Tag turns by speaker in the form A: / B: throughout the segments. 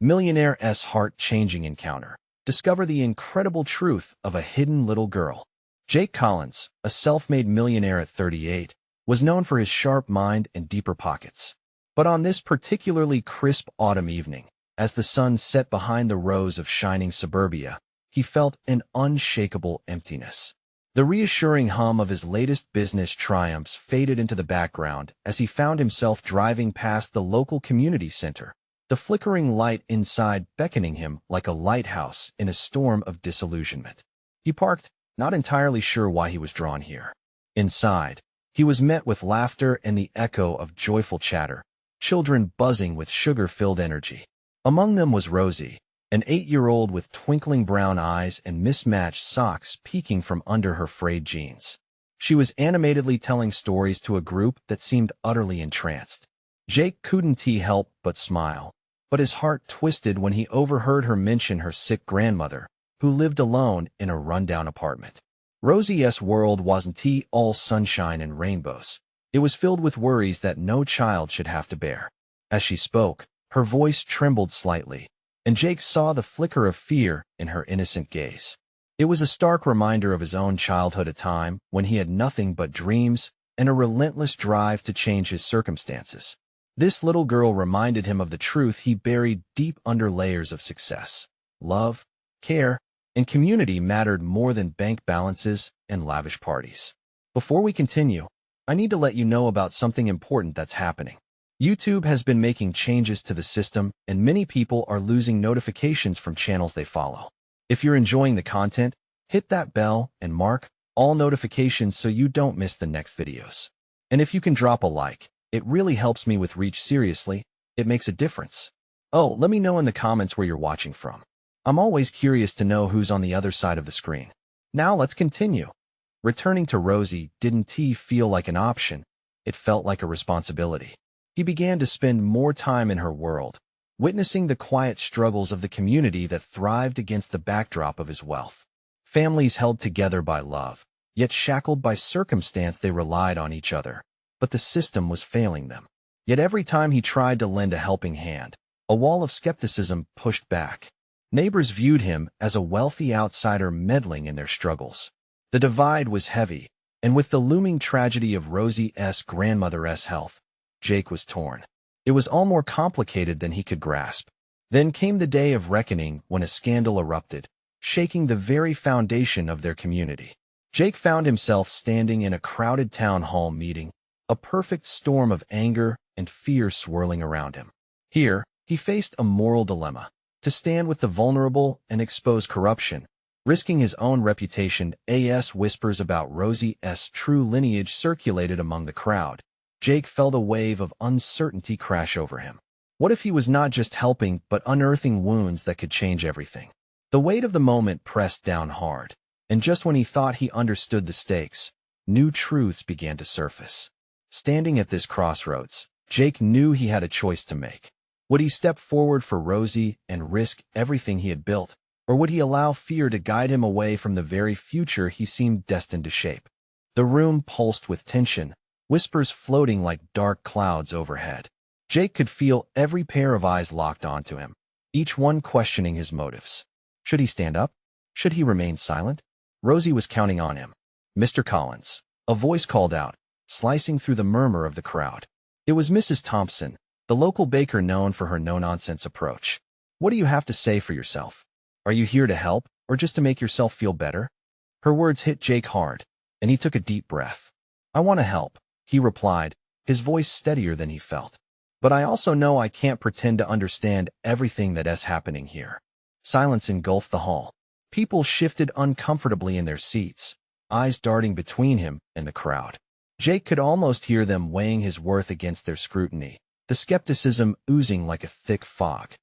A: Millionaire's heart-changing encounter. Discover the incredible truth of a hidden little girl. Jake Collins, a self-made millionaire at 38, was known for his sharp mind and deeper pockets. But on this particularly crisp autumn evening, as the sun set behind the rows of shining suburbia, he felt an unshakable emptiness. The reassuring hum of his latest business triumphs faded into the background as he found himself driving past the local community center, the flickering light inside beckoning him like a lighthouse in a storm of disillusionment. He parked, not entirely sure why he was drawn here. Inside, he was met with laughter and the echo of joyful chatter, children buzzing with sugar-filled energy. Among them was Rosie, an 8-year-old with twinkling brown eyes and mismatched socks peeking from under her frayed jeans. She was animatedly telling stories to a group that seemed utterly entranced. Jake couldn't help but smile, but his heart twisted when he overheard her mention her sick grandmother, who lived alone in a rundown apartment. Rosie's world wasn't all sunshine and rainbows. It was filled with worries that no child should have to bear. As she spoke, her voice trembled slightly, and Jake saw the flicker of fear in her innocent gaze. It was a stark reminder of his own childhood, a time when he had nothing but dreams and a relentless drive to change his circumstances. This little girl reminded him of the truth he buried deep under layers of success. Love, care, and community mattered more than bank balances and lavish parties. Before we continue, I need to let you know about something important that's happening. YouTube has been making changes to the system, and many people are losing notifications from channels they follow. If you're enjoying the content, hit that bell and mark all notifications so you don't miss the next videos. And if you can drop a like, it really helps me with reach. Seriously, it makes a difference. Oh, let me know in the comments where you're watching from. I'm always curious to know who's on the other side of the screen. Now let's continue. Returning to Rosie didn't feel like an option, it felt like a responsibility. He began to spend more time in her world, witnessing the quiet struggles of the community that thrived against the backdrop of his wealth. Families held together by love, yet shackled by circumstance. They relied on each other, but the system was failing them. Yet every time he tried to lend a helping hand, a wall of skepticism pushed back. Neighbors viewed him as a wealthy outsider meddling in their struggles. The divide was heavy, and with the looming tragedy of Rosie's grandmother's health, Jake was torn. It was all more complicated than he could grasp. Then came the day of reckoning when a scandal erupted, shaking the very foundation of their community. Jake found himself standing in a crowded town hall meeting, a perfect storm of anger and fear swirling around him. Here, he faced a moral dilemma: to stand with the vulnerable and expose corruption, risking his own reputation. As whispers about Rosie's true lineage circulated among the crowd, Jake felt a wave of uncertainty crash over him. What if he was not just helping but unearthing wounds that could change everything? The weight of the moment pressed down hard, and just when he thought he understood the stakes, new truths began to surface. Standing at this crossroads, Jake knew he had a choice to make. Would he step forward for Rosie and risk everything he had built, or would he allow fear to guide him away from the very future he seemed destined to shape? The room pulsed with tension, whispers floating like dark clouds overhead. Jake could feel every pair of eyes locked onto him, each one questioning his motives. Should he stand up? Should he remain silent? Rosie was counting on him. "Mr. Collins," a voice called out, slicing through the murmur of the crowd. It was Mrs. Thompson, the local baker known for her no-nonsense approach. "What do you have to say for yourself? Are you here to help, or just to make yourself feel better?" Her words hit Jake hard, and he took a deep breath. "I want to help," he replied, his voice steadier than he felt. "But I also know I can't pretend to understand everything that's happening here." Silence engulfed the hall. People shifted uncomfortably in their seats, eyes darting between him and the crowd. Jake could almost hear them weighing his worth against their scrutiny, the skepticism oozing like a thick fog.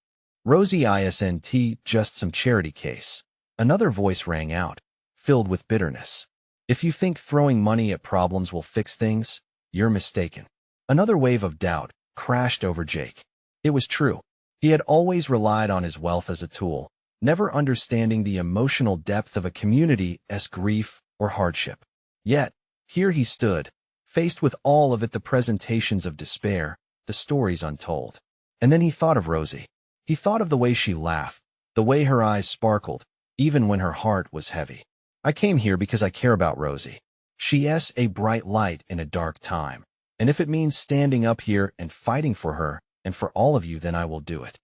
A: "Rosie isn't just some charity case," another voice rang out, filled with bitterness. "If you think throwing money at problems will fix things, you're mistaken." Another wave of doubt crashed over Jake. It was true. He had always relied on his wealth as a tool, never understanding the emotional depth of a community's grief or hardship. Yet, here he stood, faced with all of it: the presentations of despair, the stories untold. And then he thought of Rosie. He thought of the way she laughed, the way her eyes sparkled, even when her heart was heavy. I came here because I care about Rosie. She's a bright light in a dark time. And if it means standing up here and fighting for her and for all of you, then I will do it.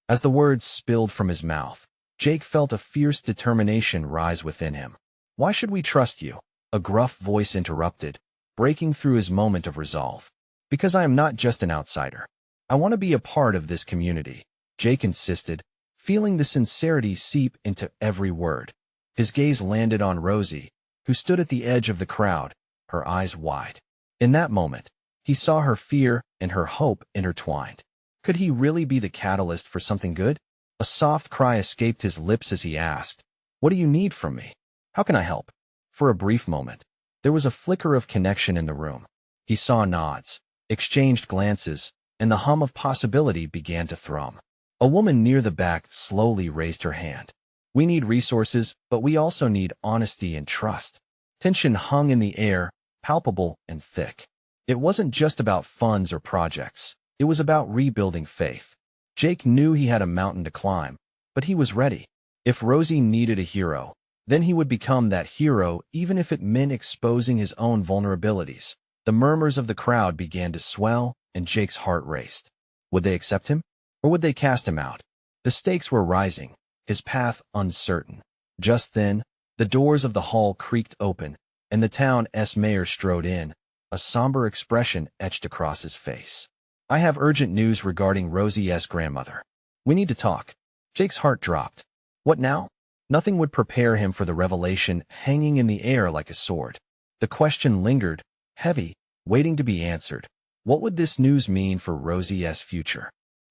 A: As the words spilled from his mouth, Jake felt a fierce determination rise within him. Why should we trust you? A gruff voice interrupted, breaking through his moment of resolve. Because I am not just an outsider. I want to be a part of this community, Jake insisted, feeling the sincerity seep into every word. His gaze landed on Rosie, who stood at the edge of the crowd, her eyes wide. In that moment, he saw her fear and her hope intertwined. Could he really be the catalyst for something good? A soft cry escaped his lips as he asked, "What do you need from me? How can I help?" For a brief moment, there was a flicker of connection in the room. He saw nods, exchanged glances, and the hum of possibility began to thrum. A woman near the back slowly raised her hand. "We need resources, but we also need honesty and trust." Tension hung in the air, palpable and thick. It wasn't just about funds or projects. It was about rebuilding faith. Jake knew he had a mountain to climb, but he was ready. If Rosie needed a hero, then he would become that hero, even if it meant exposing his own vulnerabilities. The murmurs of the crowd began to swell, and Jake's heart raced. Would they accept him, or would they cast him out? The stakes were rising, his path uncertain. Just then, the doors of the hall creaked open, and the town's mayor strode in, a somber expression etched across his face. "I have urgent news regarding Rosie's grandmother. We need to talk." Jake's heart dropped. What now? Nothing would prepare him for the revelation hanging in the air like a sword. The question lingered, heavy, waiting to be answered. What would this news mean for Rosie's future?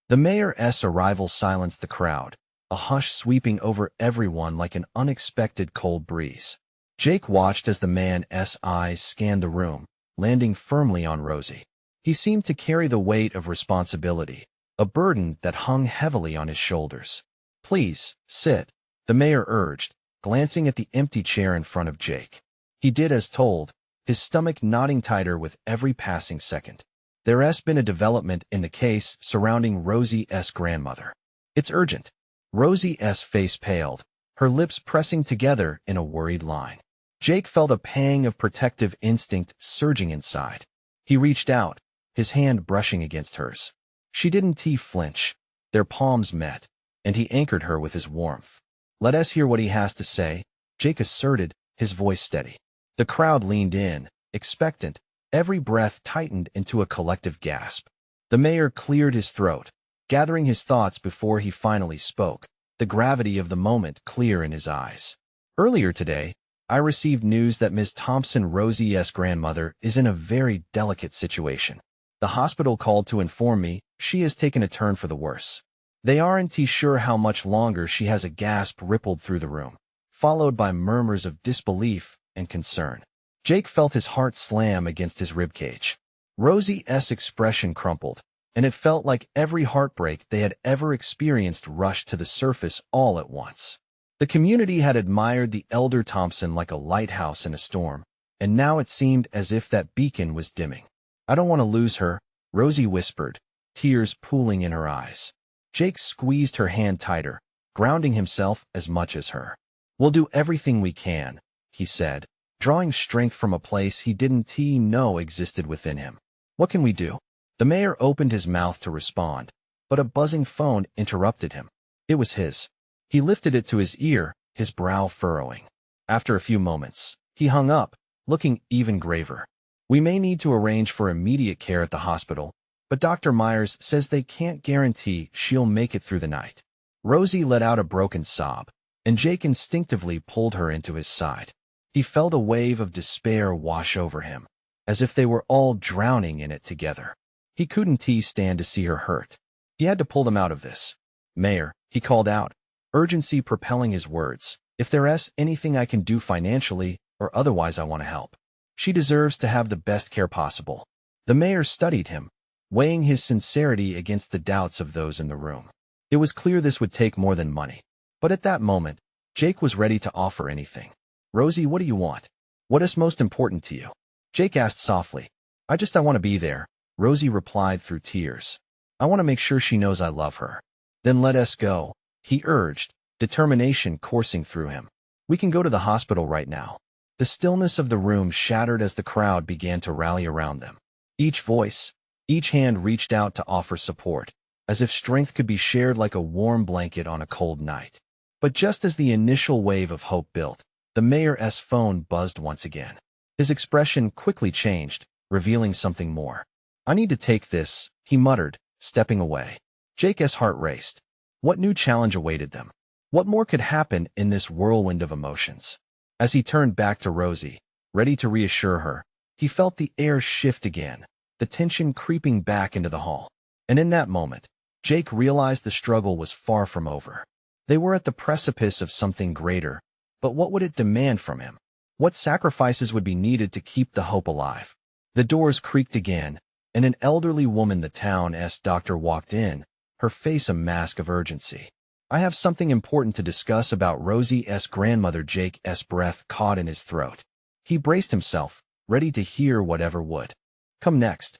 A: The mayor's arrival silenced the crowd, a hush sweeping over everyone like an unexpected cold breeze. Jake watched as the man's eyes scanned the room, landing firmly on Rosie. He seemed to carry the weight of responsibility, a burden that hung heavily on his shoulders. "Please, sit," the mayor urged, glancing at the empty chair in front of Jake. He did as told, his stomach knotting tighter with every passing second. There's been a development in the case surrounding Rosie's grandmother. It's urgent. Rosie's face paled, her lips pressing together in a worried line. Jake felt a pang of protective instinct surging inside. He reached out, his hand brushing against hers. She didn't flinch. Their palms met, and he anchored her with his warmth. "Let us hear what he has to say," Jake asserted, his voice steady. The crowd leaned in, expectant, every breath tightened into a collective gasp. The mayor cleared his throat, gathering his thoughts before he finally spoke, the gravity of the moment clear in his eyes. "Earlier today, I received news that Ms. Thompson, Rosie's grandmother, is in a very delicate situation. The hospital called to inform me she has taken a turn for the worse. They aren't sure how much longer." She has. A gasp rippled through the room, followed by murmurs of disbelief and concern. Jake felt his heart slam against his ribcage. Rosie's expression crumpled, and it felt like every heartbreak they had ever experienced rushed to the surface all at once. The community had admired the elder Thompson like a lighthouse in a storm, and now it seemed as if that beacon was dimming. "I don't want to lose her," Rosie whispered, tears pooling in her eyes. Jake squeezed her hand tighter, grounding himself as much as her. "We'll do everything we can," he said, drawing strength from a place he didn't know existed within him. "What can we do?" The mayor opened his mouth to respond, but a buzzing phone interrupted him. It was his. He lifted it to his ear, his brow furrowing. After a few moments, he hung up, looking even graver. "We may need to arrange for immediate care at the hospital, but Dr. Myers says they can't guarantee she'll make it through the night." Rosie let out a broken sob, and Jake instinctively pulled her into his side. He felt a wave of despair wash over him, as if they were all drowning in it together. He couldn't stand to see her hurt. He had to pull them out of this. "Mayor," he called out, urgency propelling his words, "if there's anything I can do financially or otherwise, I want to help. She deserves to have the best care possible." The mayor studied him, weighing his sincerity against the doubts of those in the room. It was clear this would take more than money. But at that moment, Jake was ready to offer anything. "Rosie, what do you want? What is most important to you?" Jake asked softly. I want to be there," Rosie replied through tears. "I want to make sure she knows I love her." Then let us go, he urged, determination coursing through him. We can go to the hospital right now. The stillness of the room shattered as the crowd began to rally around them. Each voice, each hand reached out to offer support, as if strength could be shared like a warm blanket on a cold night. But just as the initial wave of hope built, the mayor's phone buzzed once again. His expression quickly changed, revealing something more. I need to take this, he muttered, stepping away. Jake's heart raced. What new challenge awaited them? What more could happen in this whirlwind of emotions? As he turned back to Rosie, ready to reassure her, he felt the air shift again, the tension creeping back into the hall. And in that moment, Jake realized the struggle was far from over. They were at the precipice of something greater, but what would it demand from him? What sacrifices would be needed to keep the hope alive? The doors creaked again, and an elderly woman, the town's doctor, walked in, her face a mask of urgency. I have something important to discuss about Rosie's grandmother. Jake's breath caught in his throat. He braced himself, ready to hear whatever would come next.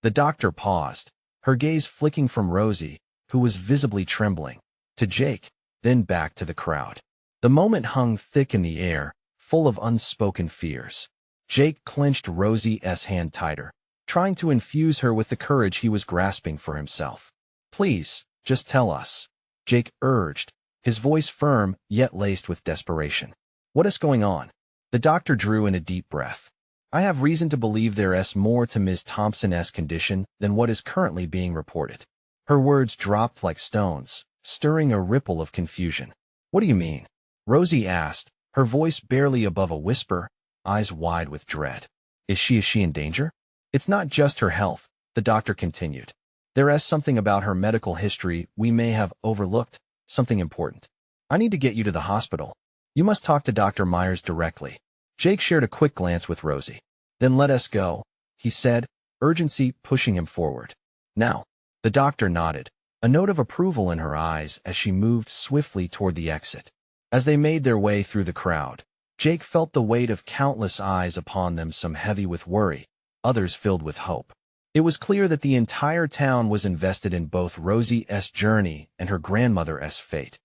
A: The doctor paused, her gaze flicking from Rosie, who was visibly trembling, to Jake, then back to the crowd. The moment hung thick in the air, full of unspoken fears. Jake clenched Rosie's hand tighter, trying to infuse her with the courage he was grasping for himself. Please, just tell us, Jake urged, his voice firm yet laced with desperation. What is going on? The doctor drew in a deep breath. I have reason to believe there is more to Ms. Thompson's condition than what is currently being reported. Her words dropped like stones, stirring a ripple of confusion. What do you mean? Rosie asked, her voice barely above a whisper, eyes wide with dread. Is she in danger? It's not just her health, the doctor continued. There is something about her medical history we may have overlooked, something important. I need to get you to the hospital. You must talk to Dr. Myers directly. Jake shared a quick glance with Rosie. Then let us go, he said, urgency pushing him forward. Now, the doctor nodded, a note of approval in her eyes as she moved swiftly toward the exit. As they made their way through the crowd, Jake felt the weight of countless eyes upon them, some heavy with worry, others filled with hope. It was clear that the entire town was invested in both Rosie's journey and her grandmother's fate.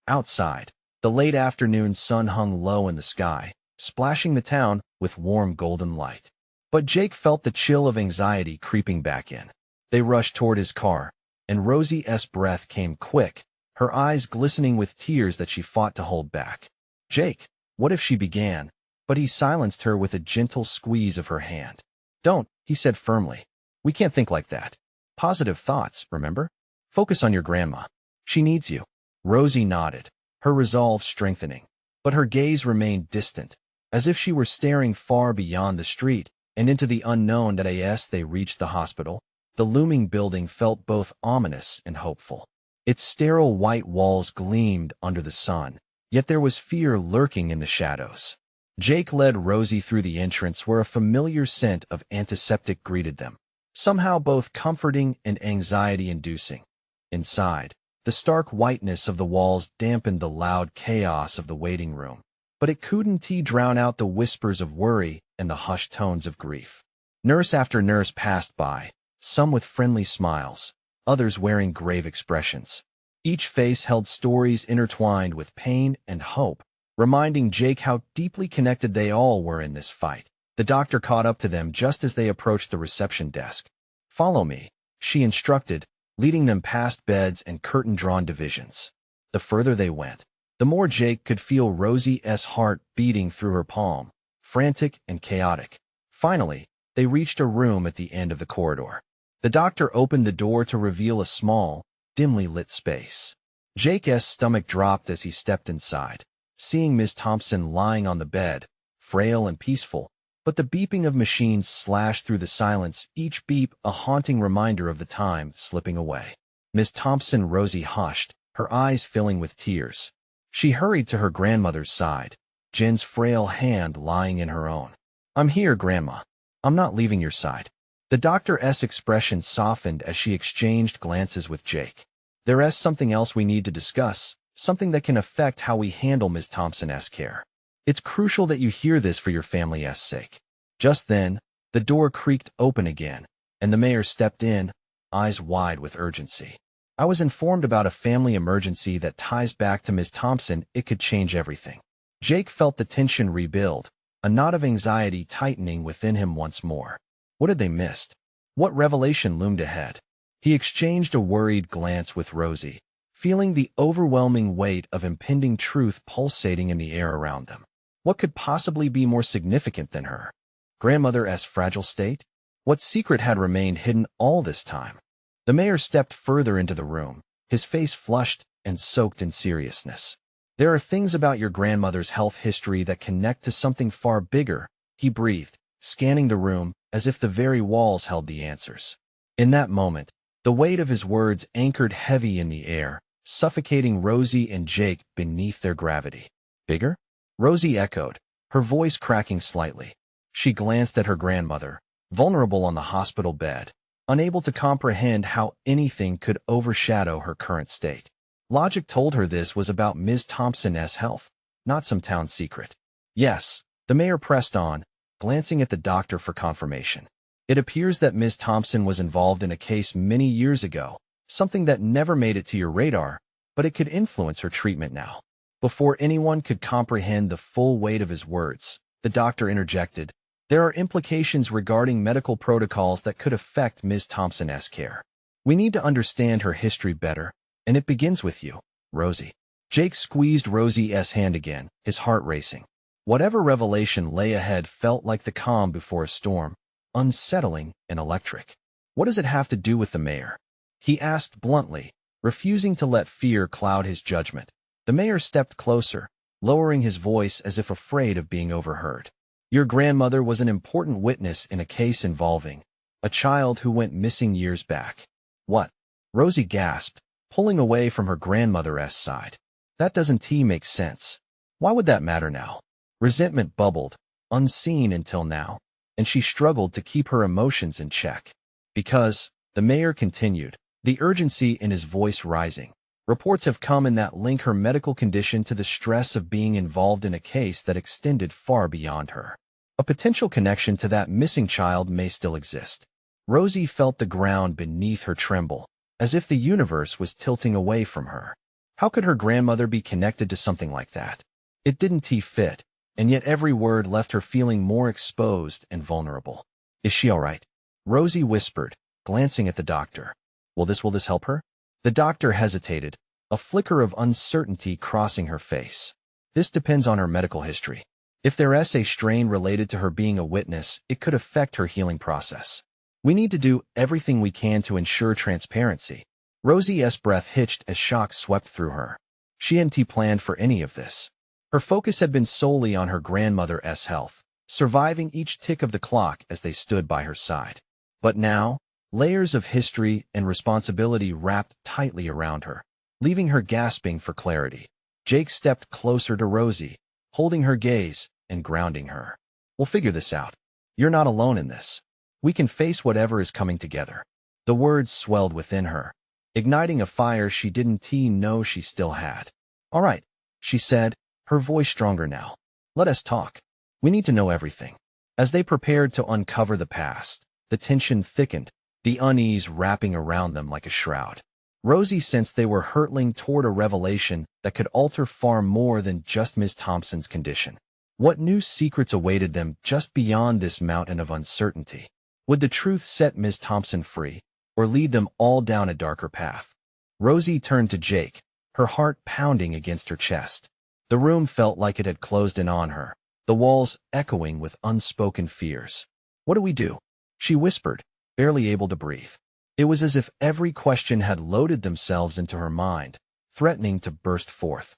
A: Outside, the late afternoon sun hung low in the sky, splashing the town with warm golden light. But Jake felt the chill of anxiety creeping back in. They rushed toward his car, and Rosie's breath came quick, her eyes glistening with tears that she fought to hold back. Jake, what if she began? But he silenced her with a gentle squeeze of her hand. Don't, he said firmly. We can't think like that. Positive thoughts, remember? Focus on your grandma. She needs you. Rosie nodded, her resolve strengthening. But her gaze remained distant, as if she were staring far beyond the street and into the unknown. As they reached the hospital, the looming building felt both ominous and hopeful. Its sterile white walls gleamed under the sun, yet there was fear lurking in the shadows. Jake led Rosie through the entrance where a familiar scent of antiseptic greeted them, somehow both comforting and anxiety-inducing. Inside, the stark whiteness of the walls dampened the loud chaos of the waiting room, but it couldn't drown out the whispers of worry and the hushed tones of grief. Nurse after nurse passed by, some with friendly smiles, others wearing grave expressions. Each face held stories intertwined with pain and hope, reminding Jake how deeply connected they all were in this fight. The doctor caught up to them just as they approached the reception desk. Follow me, she instructed, leading them past beds and curtain-drawn divisions. The further they went, the more Jake could feel Rosie's heart beating through her palm, frantic and chaotic. Finally, they reached a room at the end of the corridor. The doctor opened the door to reveal a small, dimly lit space. Jake's stomach dropped as he stepped inside, seeing Ms. Thompson lying on the bed, frail and peaceful. But the beeping of machines slashed through the silence, each beep a haunting reminder of the time slipping away. Miss Thompson. Rosie hushed, her eyes filling with tears. She hurried to her grandmother's side, Jen's frail hand lying in her own. I'm here, Grandma. I'm not leaving your side. The doctor's expression softened as she exchanged glances with Jake. There is something else we need to discuss, something that can affect how we handle Ms. Thompson's care. It's crucial that you hear this for your family's sake. Just then, the door creaked open again, and the mayor stepped in, eyes wide with urgency. I was informed about a family emergency that ties back to Ms. Thompson. It could change everything. Jake felt the tension rebuild, a knot of anxiety tightening within him once more. What had they missed? What revelation loomed ahead? He exchanged a worried glance with Rosie, feeling the overwhelming weight of impending truth pulsating in the air around them. What could possibly be more significant than her grandmother's fragile state? What secret had remained hidden all this time? The mayor stepped further into the room, his face flushed and soaked in seriousness. There are things about your grandmother's health history that connect to something far bigger, he breathed, scanning the room as if the very walls held the answers. In that moment, the weight of his words anchored heavy in the air, suffocating Rosie and Jake beneath their gravity. Bigger? Rosie echoed, her voice cracking slightly. She glanced at her grandmother, vulnerable on the hospital bed, unable to comprehend how anything could overshadow her current state. Logic told her this was about Ms. Thompson's health, not some town secret. Yes, the mayor pressed on, glancing at the doctor for confirmation. It appears that Ms. Thompson was involved in a case many years ago, something that never made it to your radar, but it could influence her treatment now. Before anyone could comprehend the full weight of his words, the doctor interjected, there are implications regarding medical protocols that could affect Ms. Thompson's care. We need to understand her history better, and it begins with you, Rosie. Jake squeezed Rosie's hand again, his heart racing. Whatever revelation lay ahead felt like the calm before a storm, unsettling and electric. What does it have to do with the mayor? He asked bluntly, refusing to let fear cloud his judgment. The mayor stepped closer, lowering his voice as if afraid of being overheard. Your grandmother was an important witness in a case involving a child who went missing years back. What? Rosie gasped, pulling away from her grandmother's side. That doesn't make sense. Why would that matter now? Resentment bubbled, unseen until now, and she struggled to keep her emotions in check. Because, the mayor continued, the urgency in his voice rising. Reports have come in that link her medical condition to the stress of being involved in a case that extended far beyond her. A potential connection to that missing child may still exist. Rosie felt the ground beneath her tremble, as if the universe was tilting away from her. How could her grandmother be connected to something like that? It didn't fit, and yet every word left her feeling more exposed and vulnerable. Is she all right? Rosie whispered, glancing at the doctor. Will this help her? The doctor hesitated, a flicker of uncertainty crossing her face. This depends on her medical history. If there's a strain related to her being a witness, it could affect her healing process. We need to do everything we can to ensure transparency. Rosie's breath hitched as shock swept through her. She hadn't planned for any of this. Her focus had been solely on her grandmother's health, surviving each tick of the clock as they stood by her side. But now, layers of history and responsibility wrapped tightly around her, leaving her gasping for clarity. Jake stepped closer to Rosie, holding her gaze and grounding her. We'll figure this out. You're not alone in this. We can face whatever is coming together. The words swelled within her, igniting a fire she didn't know she still had. All right, she said, her voice stronger now. Let us talk. We need to know everything. As they prepared to uncover the past, the tension thickened, the unease wrapping around them like a shroud. Rosie sensed they were hurtling toward a revelation that could alter far more than just Ms. Thompson's condition. What new secrets awaited them just beyond this mountain of uncertainty? Would the truth set Ms. Thompson free, or lead them all down a darker path? Rosie turned to Jake, her heart pounding against her chest. The room felt like it had closed in on her, the walls echoing with unspoken fears. What do we do? She whispered, barely able to breathe. It was as if every question had loaded themselves into her mind, threatening to burst forth.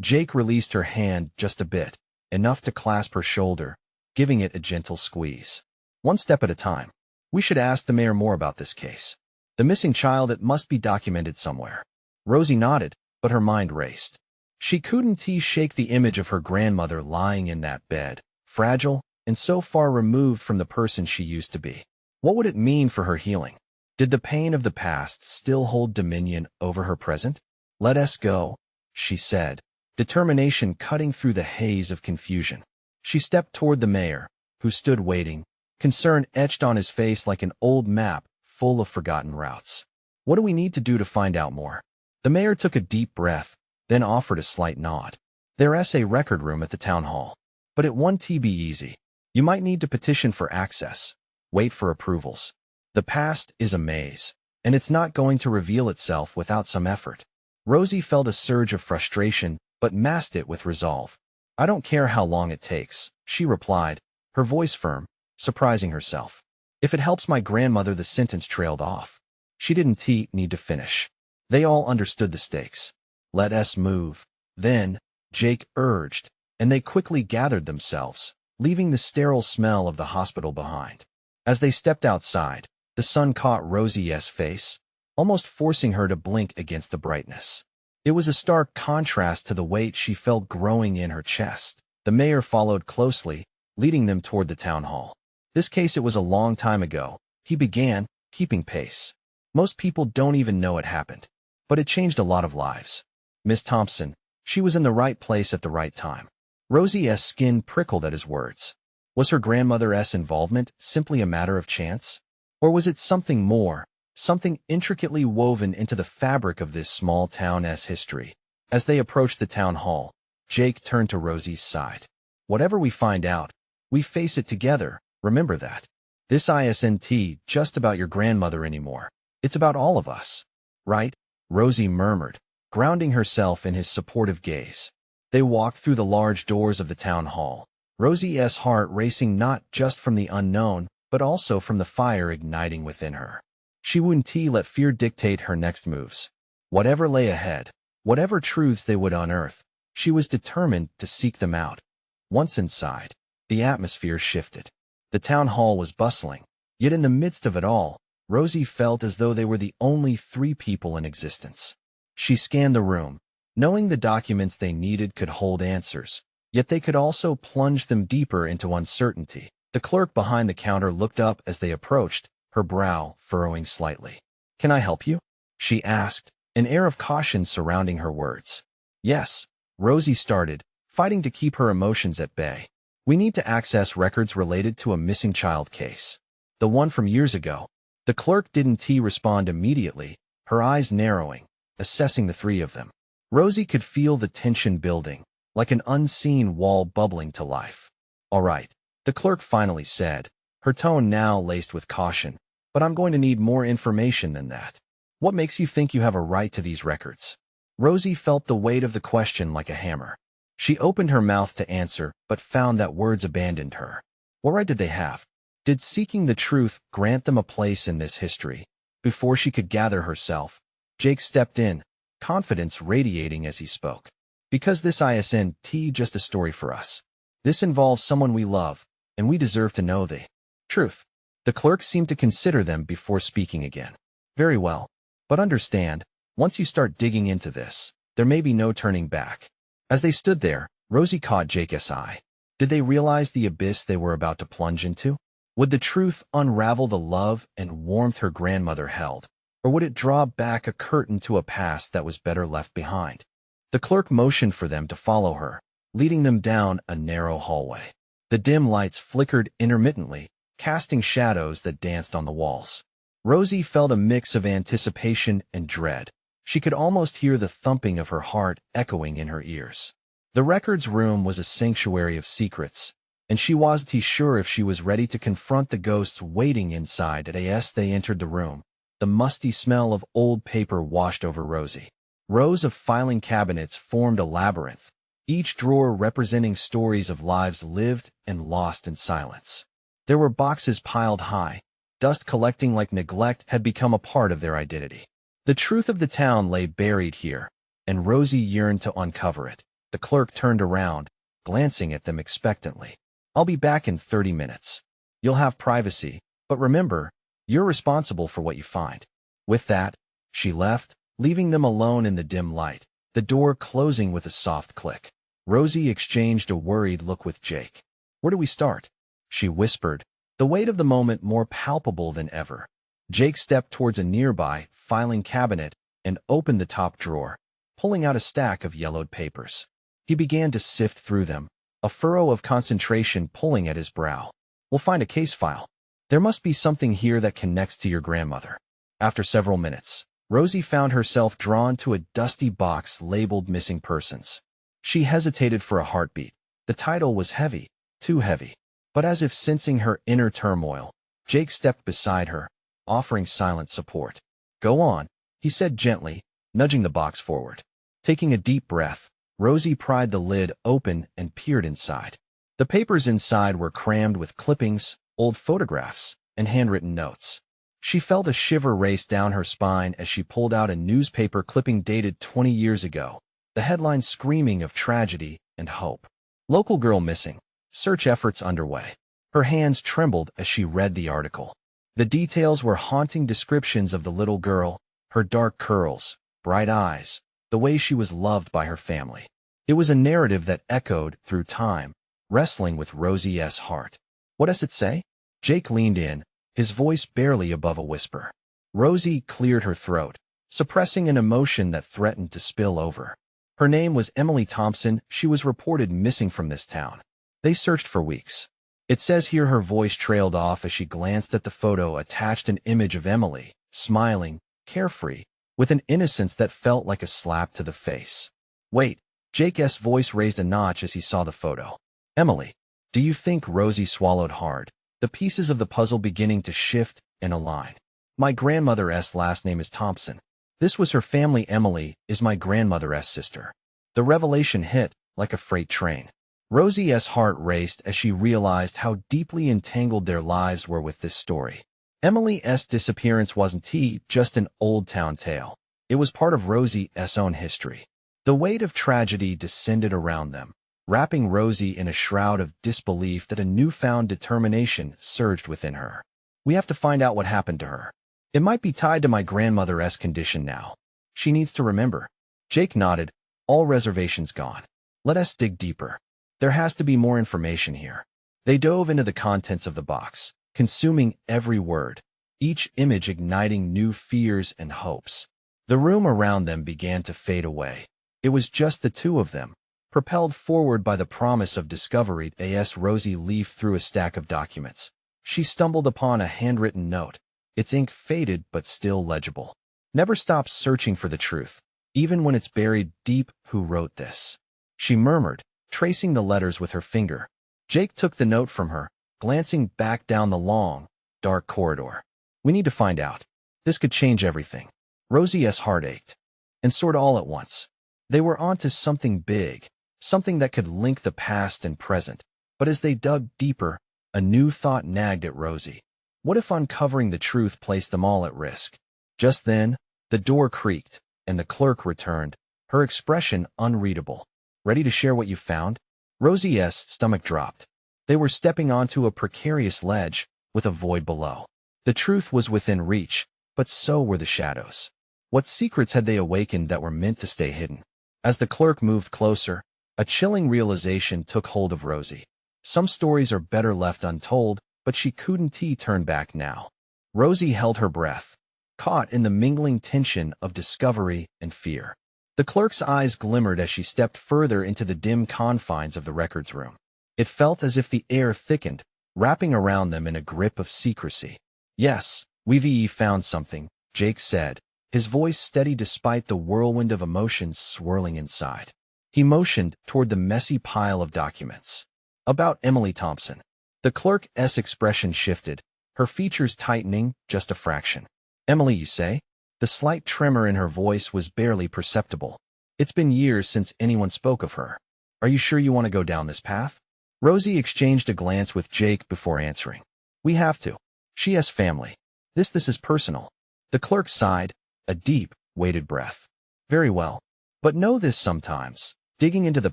A: Jake released her hand just a bit, enough to clasp her shoulder, giving it a gentle squeeze. One step at a time. We should ask the mayor more about this case. The missing child, it must be documented somewhere. Rosie nodded, but her mind raced. She couldn't shake the image of her grandmother lying in that bed, fragile and so far removed from the person she used to be. What would it mean for her healing? Did the pain of the past still hold dominion over her present? Let us go, she said, determination cutting through the haze of confusion. She stepped toward the mayor, who stood waiting, concern etched on his face like an old map full of forgotten routes. What do we need to do to find out more? The mayor took a deep breath, then offered a slight nod. There's a record room at the town hall. But it won't be easy. You might need to petition for access. Wait for approvals. The past is a maze, and it's not going to reveal itself without some effort. Rosie felt a surge of frustration, but masked it with resolve. I don't care how long it takes, she replied, her voice firm, surprising herself. If it helps my grandmother. The sentence trailed off. She didn't need to finish. They all understood the stakes. Let us move. Then, Jake urged, and they quickly gathered themselves, leaving the sterile smell of the hospital behind. As they stepped outside, the sun caught Rosie's face, almost forcing her to blink against the brightness. It was a stark contrast to the weight she felt growing in her chest. The mayor followed closely, leading them toward the town hall. This case, it was a long time ago, he began, keeping pace. Most people don't even know it happened. But it changed a lot of lives. Miss Thompson, she was in the right place at the right time. Rosie's skin prickled at his words. Was her grandmother's involvement simply a matter of chance? Or was it something more, something intricately woven into the fabric of this small town's history? As they approached the town hall, Jake turned to Rosie's side. Whatever we find out, we face it together, remember that. This isn't just about your grandmother anymore. It's about all of us. Right? Rosie murmured, grounding herself in his supportive gaze. They walked through the large doors of the town hall, Rosie's heart racing not just from the unknown, but also from the fire igniting within her. She wouldn't let fear dictate her next moves. Whatever lay ahead, whatever truths they would unearth, she was determined to seek them out. Once inside, the atmosphere shifted. The town hall was bustling, yet in the midst of it all, Rosie felt as though they were the only three people in existence. She scanned the room, knowing the documents they needed could hold answers, yet they could also plunge them deeper into uncertainty. The clerk behind the counter looked up as they approached, her brow furrowing slightly. "Can I help you?" she asked, an air of caution surrounding her words. "Yes," Rosie started, fighting to keep her emotions at bay. "We need to access records related to a missing child case. The one from years ago." The clerk didn't respond immediately, her eyes narrowing, assessing the three of them. Rosie could feel the tension building, like an unseen wall bubbling to life. "All right," the clerk finally said, her tone now laced with caution, "but I'm going to need more information than that. What makes you think you have a right to these records?" Rosie felt the weight of the question like a hammer. She opened her mouth to answer, but found that words abandoned her. What right did they have? Did seeking the truth grant them a place in this history? Before she could gather herself, Jake stepped in, confidence radiating as he spoke. "Because this isn't just a story for us. This involves someone we love, and we deserve to know the truth." The clerk seemed to consider them before speaking again. "Very well. But understand, once you start digging into this, there may be no turning back." As they stood there, Rosie caught Jake's eye. Did they realize the abyss they were about to plunge into? Would the truth unravel the love and warmth her grandmother held, or would it draw back a curtain to a past that was better left behind? The clerk motioned for them to follow her, leading them down a narrow hallway. The dim lights flickered intermittently, casting shadows that danced on the walls. Rosie felt a mix of anticipation and dread. She could almost hear the thumping of her heart echoing in her ears. The records room was a sanctuary of secrets, and she wasn't sure if she was ready to confront the ghosts waiting inside. As they entered the room, the musty smell of old paper washed over Rosie. Rows of filing cabinets formed a labyrinth, each drawer representing stories of lives lived and lost in silence. There were boxes piled high, dust collecting like neglect had become a part of their identity. The truth of the town lay buried here, and Rosie yearned to uncover it. The clerk turned around, glancing at them expectantly. "I'll be back in 30 minutes. You'll have privacy, but remember, you're responsible for what you find." With that, she left, leaving them alone in the dim light, the door closing with a soft click. Rosie exchanged a worried look with Jake. "Where do we start?" she whispered, the weight of the moment more palpable than ever. Jake stepped towards a nearby filing cabinet and opened the top drawer, pulling out a stack of yellowed papers. He began to sift through them, a furrow of concentration pulling at his brow. "We'll find a case file. There must be something here that connects to your grandmother." After several minutes, Rosie found herself drawn to a dusty box labeled Missing Persons. She hesitated for a heartbeat. The title was heavy, too heavy. But as if sensing her inner turmoil, Jake stepped beside her, offering silent support. "Go on," he said gently, nudging the box forward. Taking a deep breath, Rosie pried the lid open and peered inside. The papers inside were crammed with clippings, old photographs, and handwritten notes. She felt a shiver race down her spine as she pulled out a newspaper clipping dated 20 years ago, the headline screaming of tragedy and hope. "Local girl missing. Search efforts underway." Her hands trembled as she read the article. The details were haunting descriptions of the little girl, her dark curls, bright eyes, the way she was loved by her family. It was a narrative that echoed through time, wrestling with Rosie's heart. "What does it say?" Jake leaned in, his voice barely above a whisper. Rosie cleared her throat, suppressing an emotion that threatened to spill over. Her name was Emily Thompson. She was reported missing from this town. They searched for weeks. It says here her voice trailed off as she glanced at the photo attached, an image of Emily, smiling, carefree, with an innocence that felt like a slap to the face. "Wait," Jake's voice raised a notch as he saw the photo. "Emily, do you think?" Rosie swallowed hard, the pieces of the puzzle beginning to shift and align. "My grandmother's last name is Thompson. This was her family. Emily is my grandmother's sister." The revelation hit like a freight train. Rosie's heart raced as she realized how deeply entangled their lives were with this story. Emily's disappearance wasn't just an old-town tale. It was part of Rosie's own history. The weight of tragedy descended around them, wrapping Rosie in a shroud of disbelief that a newfound determination surged within her. "We have to find out what happened to her. It might be tied to my grandmother's condition now. She needs to remember." Jake nodded, all reservations gone. "Let us dig deeper. There has to be more information here." They dove into the contents of the box, consuming every word, each image igniting new fears and hopes. The room around them began to fade away. It was just the two of them, propelled forward by the promise of discovery. As Rosie leafed through a stack of documents, she stumbled upon a handwritten note, its ink faded but still legible. "Never stop searching for the truth, even when it's buried deep." "Who wrote this?" she murmured, tracing the letters with her finger. Jake took the note from her, glancing back down the long, dark corridor. "We need to find out. This could change everything." Rosie's heart ached. And soared all at once. They were onto something big, something that could link the past and present. But as they dug deeper, a new thought nagged at Rosie. What if uncovering the truth placed them all at risk? Just then, the door creaked, and the clerk returned, her expression unreadable. "Ready to share what you found?" Rosie's stomach dropped. They were stepping onto a precarious ledge, with a void below. The truth was within reach, but so were the shadows. What secrets had they awakened that were meant to stay hidden? As the clerk moved closer, a chilling realization took hold of Rosie. Some stories are better left untold, but she couldn't turn back now. Rosie held her breath, caught in the mingling tension of discovery and fear. The clerk's eyes glimmered as she stepped further into the dim confines of the records room. It felt as if the air thickened, wrapping around them in a grip of secrecy. "Yes, we've found something," Jake said, his voice steady despite the whirlwind of emotions swirling inside. He motioned toward the messy pile of documents. "About Emily Thompson." The clerk's expression shifted, her features tightening just a fraction. "Emily, you say?" The slight tremor in her voice was barely perceptible. "It's been years since anyone spoke of her. Are you sure you want to go down this path?" Rosie exchanged a glance with Jake before answering. "We have to. She has family. This is personal." The clerk sighed, a deep, weighted breath. "Very well. But know this, sometimes digging into the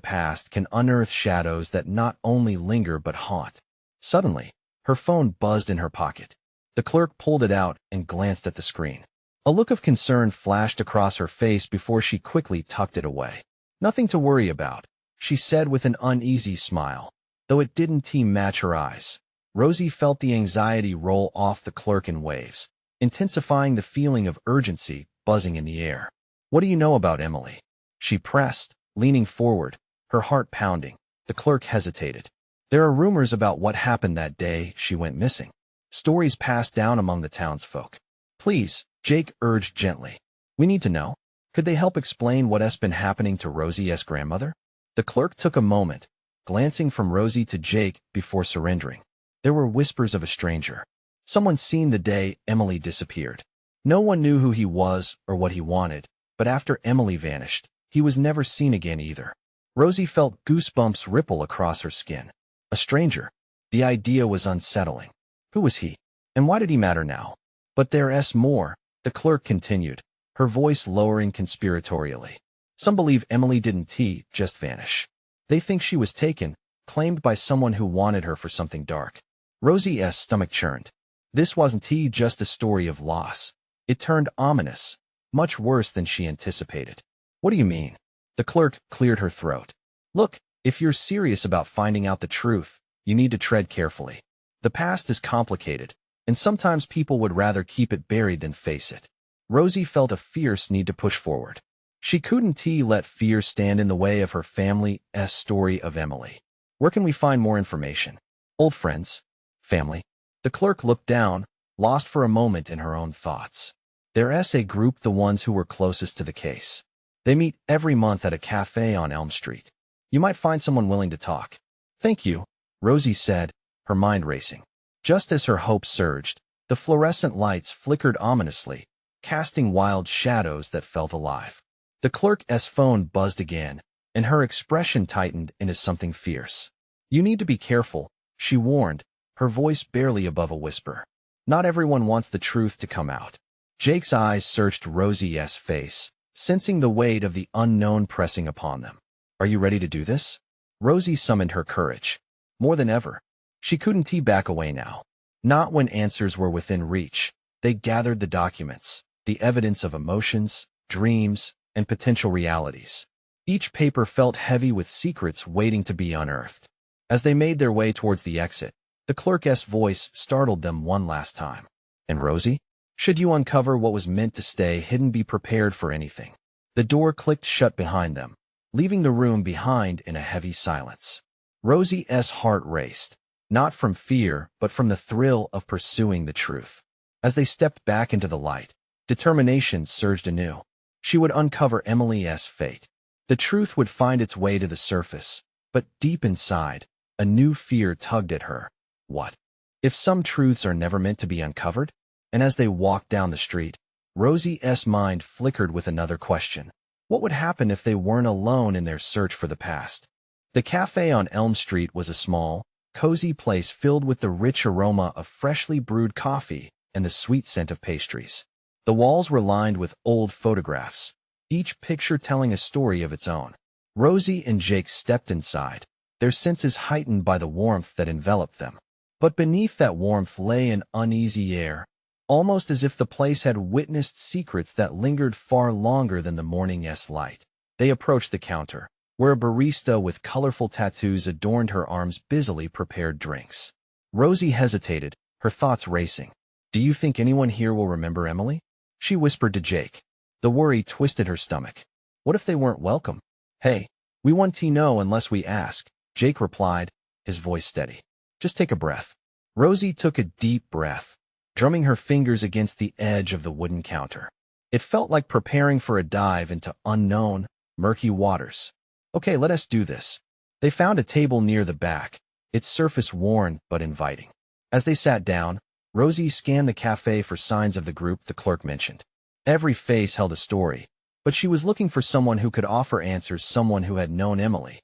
A: past can unearth shadows that not only linger but haunt." Suddenly, her phone buzzed in her pocket. The clerk pulled it out and glanced at the screen. A look of concern flashed across her face before she quickly tucked it away. "Nothing to worry about," she said with an uneasy smile, though it didn't match her eyes. Rosie felt the anxiety roll off the clerk in waves, intensifying the feeling of urgency buzzing in the air. "What do you know about Emily?" she pressed, leaning forward, her heart pounding. The clerk hesitated. "There are rumors about what happened that day she went missing. Stories passed down among the townsfolk." "Please," Jake urged gently. We need to know. Could they help explain what's been happening to Rosie's grandmother? The clerk took a moment, glancing from Rosie to Jake before surrendering. There were whispers of a stranger. Someone seen the day Emily disappeared. No one knew who he was or what he wanted, but after Emily vanished, he was never seen again either. Rosie felt goosebumps ripple across her skin. A stranger. The idea was unsettling. Who was he? And why did he matter now? But there's more, the clerk continued, her voice lowering conspiratorially. Some believe Emily didn't just vanish. They think she was taken, claimed by someone who wanted her for something dark. Rosie's stomach churned. This wasn't just a story of loss. It turned ominous, much worse than she anticipated. What do you mean? The clerk cleared her throat. Look, if you're serious about finding out the truth, you need to tread carefully. The past is complicated, and sometimes people would rather keep it buried than face it. Rosie felt a fierce need to push forward. She couldn't let fear stand in the way of her family's story of Emily. Where can we find more information? Old friends? Family? The clerk looked down, lost for a moment in her own thoughts. There's a group, the ones who were closest to the case. They meet every month at a cafe on Elm Street. You might find someone willing to talk. Thank you, Rosie said, her mind racing. Just as her hopes surged, the fluorescent lights flickered ominously, casting wild shadows that felt alive. The clerk's phone buzzed again, and her expression tightened into something fierce. You need to be careful, she warned, her voice barely above a whisper. Not everyone wants the truth to come out. Jake's eyes searched Rosie's face, sensing the weight of the unknown pressing upon them. Are you ready to do this? Rosie summoned her courage. More than ever. She couldn't back away now. Not when answers were within reach. They gathered the documents, the evidence of emotions, dreams, and potential realities. Each paper felt heavy with secrets waiting to be unearthed. As they made their way towards the exit, the clerk's voice startled them one last time. And Rosie? Should you uncover what was meant to stay hidden, be prepared for anything. The door clicked shut behind them, leaving the room behind in a heavy silence. Rosie's heart raced, not from fear, but from the thrill of pursuing the truth. As they stepped back into the light, determination surged anew. She would uncover Emily's fate. The truth would find its way to the surface, but deep inside, a new fear tugged at her. What if some truths are never meant to be uncovered? And as they walked down the street, Rosie's mind flickered with another question. What would happen if they weren't alone in their search for the past? The cafe on Elm Street was a small, cozy place filled with the rich aroma of freshly brewed coffee and the sweet scent of pastries. The walls were lined with old photographs, each picture telling a story of its own. Rosie and Jake stepped inside, their senses heightened by the warmth that enveloped them. But beneath that warmth lay an uneasy air, almost as if the place had witnessed secrets that lingered far longer than the morning's light. They approached the counter, where a barista with colorful tattoos adorned her arms busily prepared drinks. Rosie hesitated, her thoughts racing. Do you think anyone here will remember Emily? She whispered to Jake. The worry twisted her stomach. What if they weren't welcome? Hey, we won't know unless we ask, Jake replied, his voice steady. Just take a breath. Rosie took a deep breath, drumming her fingers against the edge of the wooden counter. It felt like preparing for a dive into unknown, murky waters. Okay, let us do this. They found a table near the back, its surface worn but inviting. As they sat down, Rosie scanned the cafe for signs of the group the clerk mentioned. Every face held a story, but she was looking for someone who could offer answers, someone who had known Emily.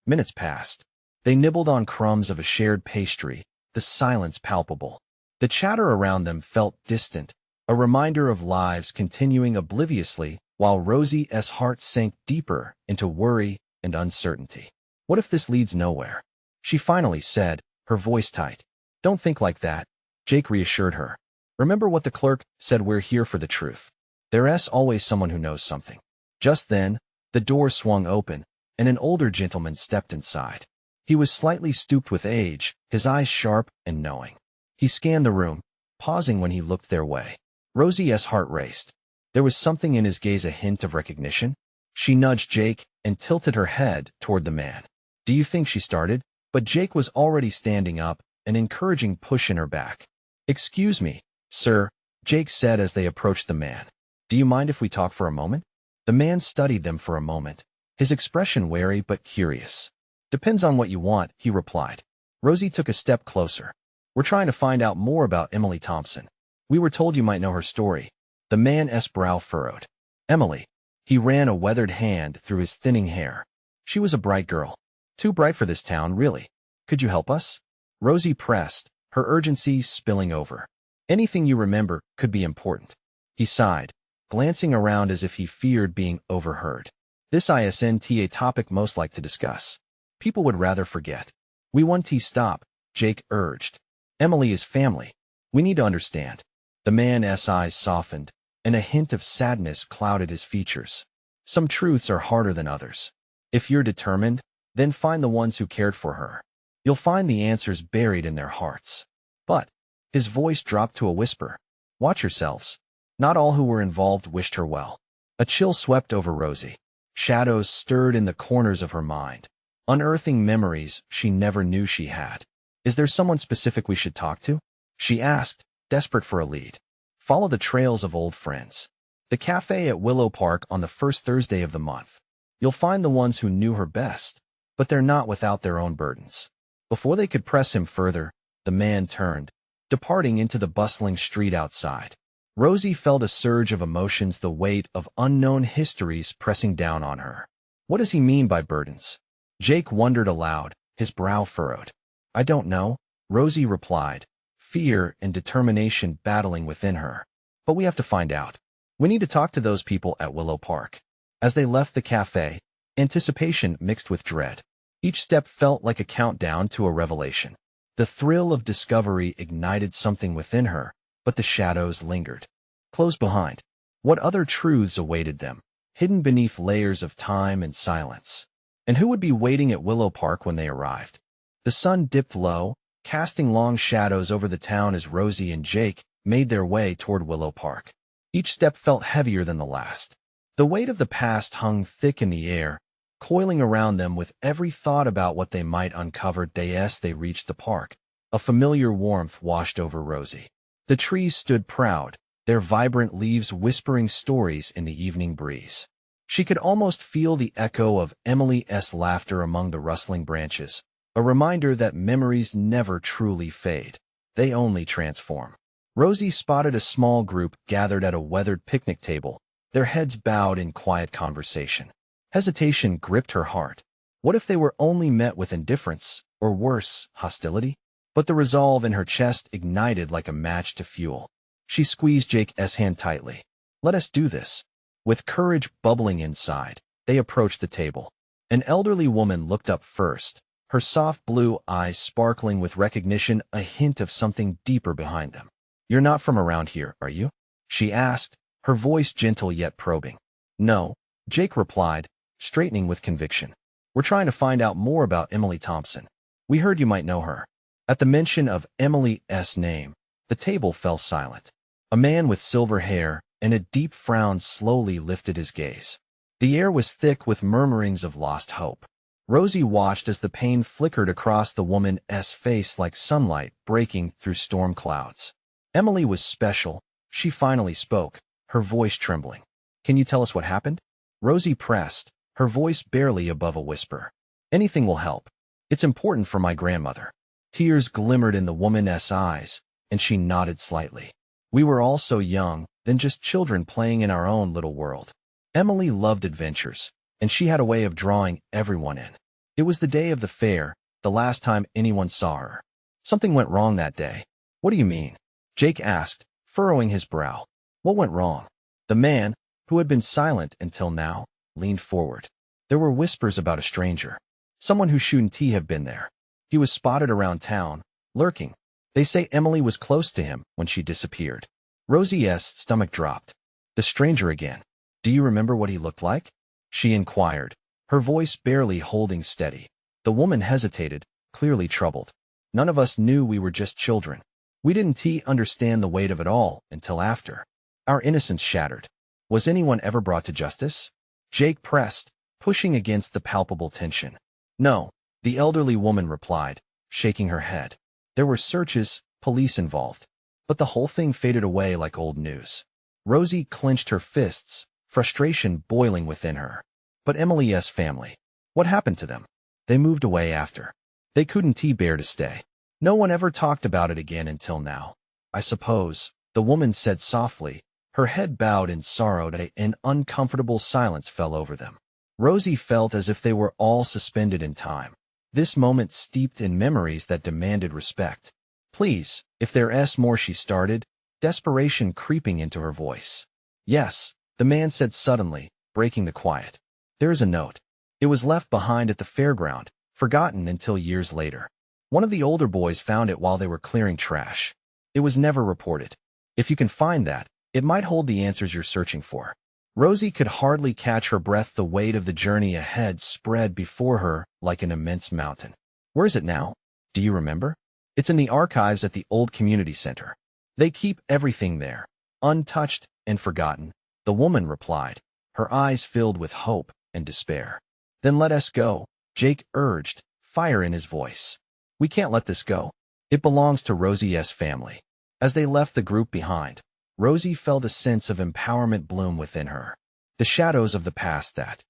A: Minutes passed. They nibbled on crumbs of a shared pastry, the silence palpable. The chatter around them felt distant, a reminder of lives continuing obliviously, while Rosie's heart sank deeper into worry and uncertainty. What if this leads nowhere? She finally said, her voice tight. Don't think like that, Jake reassured her. Remember what the clerk said, we're here for the truth. There's always someone who knows something. Just then, the door swung open, and an older gentleman stepped inside. He was slightly stooped with age, his eyes sharp and knowing. He scanned the room, pausing when he looked their way. Rosie's heart raced. There was something in his gaze, a hint of recognition. She nudged Jake and tilted her head toward the man. Do you think, she started? But Jake was already standing up, an encouraging push in her back. Excuse me, sir, Jake said as they approached the man. Do you mind if we talk for a moment? The man studied them for a moment, his expression wary but curious. Depends on what you want, he replied. Rosie took a step closer. We're trying to find out more about Emily Thompson. We were told you might know her story. The man's brow furrowed. Emily. He ran a weathered hand through his thinning hair. She was a bright girl. Too bright for this town, really. Could you help us? Rosie pressed, her urgency spilling over. Anything you remember could be important. He sighed, glancing around as if he feared being overheard. This isn't a topic most like to discuss. People would rather forget. We want to stop, Jake urged. Emily is family. We need to understand. The man's eyes softened, and a hint of sadness clouded his features. Some truths are harder than others. If you're determined, then find the ones who cared for her. You'll find the answers buried in their hearts. But, his voice dropped to a whisper. Watch yourselves. Not all who were involved wished her well. A chill swept over Rosie. Shadows stirred in the corners of her mind, unearthing memories she never knew she had. Is there someone specific we should talk to? She asked, desperate for a lead. Follow the trails of old friends. The cafe at Willow Park on the first Thursday of the month. You'll find the ones who knew her best, but they're not without their own burdens. Before they could press him further, the man turned, departing into the bustling street outside. Rosie felt a surge of emotions, the weight of unknown histories pressing down on her. What does he mean by burdens? Jake wondered aloud, his brow furrowed. I don't know, Rosie replied, fear and determination battling within her. But we have to find out. We need to talk to those people at Willow Park. As they left the cafe, anticipation mixed with dread. Each step felt like a countdown to a revelation. The thrill of discovery ignited something within her, but the shadows lingered. Close behind. What other truths awaited them, hidden beneath layers of time and silence? And who would be waiting at Willow Park when they arrived? The sun dipped low, casting long shadows over the town as Rosie and Jake made their way toward Willow Park. Each step felt heavier than the last. The weight of the past hung thick in the air, coiling around them with every thought about what they might uncover. As they reached the park, a familiar warmth washed over Rosie. The trees stood proud, their vibrant leaves whispering stories in the evening breeze. She could almost feel the echo of Emily's laughter among the rustling branches, a reminder that memories never truly fade. They only transform. Rosie spotted a small group gathered at a weathered picnic table, their heads bowed in quiet conversation. Hesitation gripped her heart. What if they were only met with indifference, or worse, hostility? But the resolve in her chest ignited like a match to fuel. She squeezed Jake's hand tightly. Let us do this. With courage bubbling inside, they approached the table. An elderly woman looked up first, her soft blue eyes sparkling with recognition, a hint of something deeper behind them. You're not from around here, are you? She asked, her voice gentle yet probing. No, Jake replied, straightening with conviction. We're trying to find out more about Emily Thompson. We heard you might know her. At the mention of Emily's name, the table fell silent. A man with silver hair and a deep frown slowly lifted his gaze. The air was thick with murmurings of lost hope. Rosie watched as the pain flickered across the woman's face like sunlight breaking through storm clouds. Emily was special, she finally spoke, her voice trembling. Can you tell us what happened? Rosie pressed, her voice barely above a whisper. Anything will help. It's important for my grandmother. Tears glimmered in the woman's eyes, and she nodded slightly. We were all so young, then just children playing in our own little world. Emily loved adventures, and she had a way of drawing everyone in. It was the day of the fair, the last time anyone saw her. Something went wrong that day. What do you mean? Jake asked, furrowing his brow. What went wrong? The man, who had been silent until now, leaned forward. There were whispers about a stranger. Someone who shouldn't have been there. He was spotted around town, lurking. They say Emily was close to him when she disappeared. Rosie's stomach dropped. The stranger again. Do you remember what he looked like? She inquired, her voice barely holding steady. The woman hesitated, clearly troubled. None of us knew, we were just children. We didn't understand the weight of it all until after. Our innocence shattered. Was anyone ever brought to justice? Jake pressed, pushing against the palpable tension. No, the elderly woman replied, shaking her head. There were searches, police involved. But the whole thing faded away like old news. Rosie clenched her fists, frustration boiling within her. But Emily's family. What happened to them? They moved away after. They couldn't bear to stay. No one ever talked about it again until now. I suppose, the woman said softly, her head bowed in sorrow. An uncomfortable silence fell over them. Rosie felt as if they were all suspended in time. This moment steeped in memories that demanded respect. Please, if there's more, she started, desperation creeping into her voice. Yes, the man said suddenly, breaking the quiet. There's a note. It was left behind at the fairground, forgotten until years later. One of the older boys found it while they were clearing trash. It was never reported. If you can find that, it might hold the answers you're searching for. Rosie could hardly catch her breath. The weight of the journey ahead spread before her like an immense mountain. Where is it now? Do you remember? It's in the archives at the old community center. They keep everything there, untouched and forgotten, the woman replied, her eyes filled with hope and despair. Then let us go, Jake urged, fire in his voice. We can't let this go. It belongs to Rosie's family. As they left the group behind, Rosie felt a sense of empowerment bloom within her. The shadows of the past that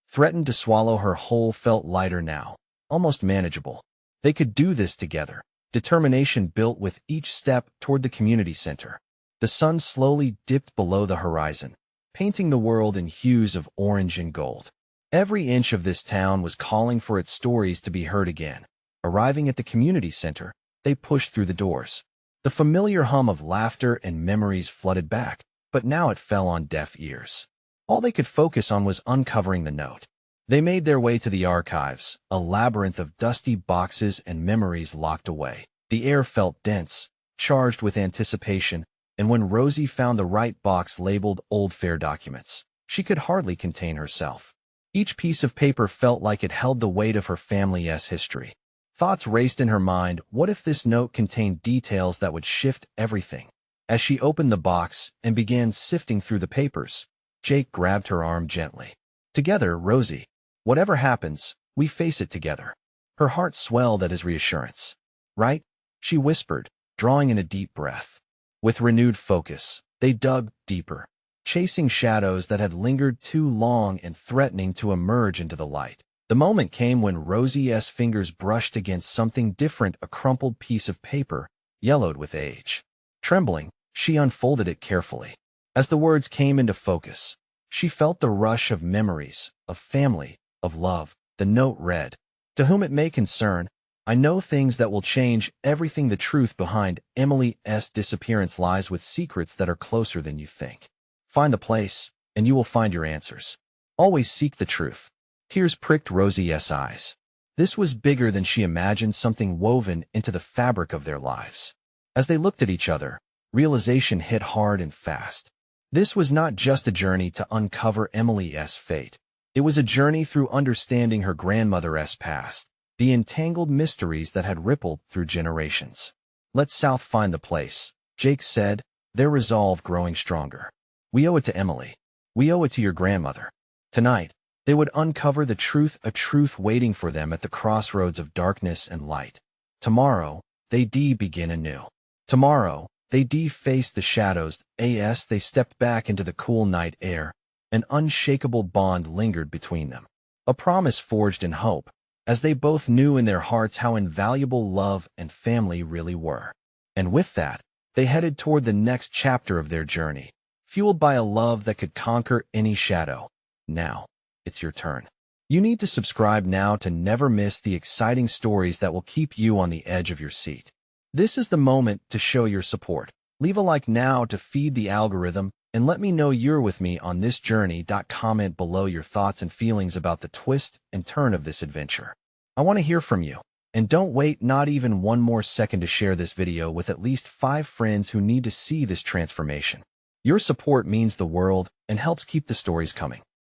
A: threatened to swallow her whole felt lighter now, almost manageable. They could do this together. Determination built with each step toward the community center. The sun slowly dipped below the horizon, painting the world in hues of orange and gold. Every inch of this town was calling for its stories to be heard again. Arriving at the community center, they pushed through the doors. The familiar hum of laughter and memories flooded back, but now it fell on deaf ears. All they could focus on was uncovering the note. They made their way to the archives, a labyrinth of dusty boxes and memories locked away. The air felt dense, charged with anticipation, and when Rosie found the right box labeled Old Fair Documents, she could hardly contain herself. Each piece of paper felt like it held the weight of her family's history. Thoughts raced in her mind. What if this note contained details that would shift everything? As she opened the box and began sifting through the papers, Jake grabbed her arm gently. Together, Rosie. Whatever happens, we face it together. Her heart swelled at his reassurance. Right? She whispered, drawing in a deep breath. With renewed focus, they dug deeper, chasing shadows that had lingered too long and threatening to emerge into the light. The moment came when Rosie's fingers brushed against something different, a crumpled piece of paper, yellowed with age. Trembling, she unfolded it carefully. As the words came into focus, she felt the rush of memories, of family, of love. The note read, "To whom it may concern, I know things that will change everything. The truth behind Emily's disappearance lies with secrets that are closer than you think. Find the place, and you will find your answers. Always seek the truth." Tears pricked Rosie's eyes. This was bigger than she imagined, something woven into the fabric of their lives. As they looked at each other, realization hit hard and fast. This was not just a journey to uncover Emily's fate. It was a journey through understanding her grandmother's past, the entangled mysteries that had rippled through generations. "Let South find the place," Jake said, their resolve growing stronger. "We owe it to Emily. We owe it to your grandmother." Tonight, they would uncover the truth, a truth waiting for them at the crossroads of darkness and light. Tomorrow, they begin anew. Tomorrow, they face the shadows. As they stepped back into the cool night air, an unshakable bond lingered between them. A promise forged in hope, as they both knew in their hearts how invaluable love and family really were. And with that, they headed toward the next chapter of their journey, fueled by a love that could conquer any shadow. Now, it's your turn. You need to subscribe now to never miss the exciting stories that will keep you on the edge of your seat. This is the moment to show your support. Leave a like now to feed the algorithm, and let me know you're with me on this journey. Comment below your thoughts and feelings about the twist and turn of this adventure. I want to hear from you. And don't wait not even one more second to share this video with at least 5 friends who need to see this transformation. Your support means the world and helps keep the stories coming.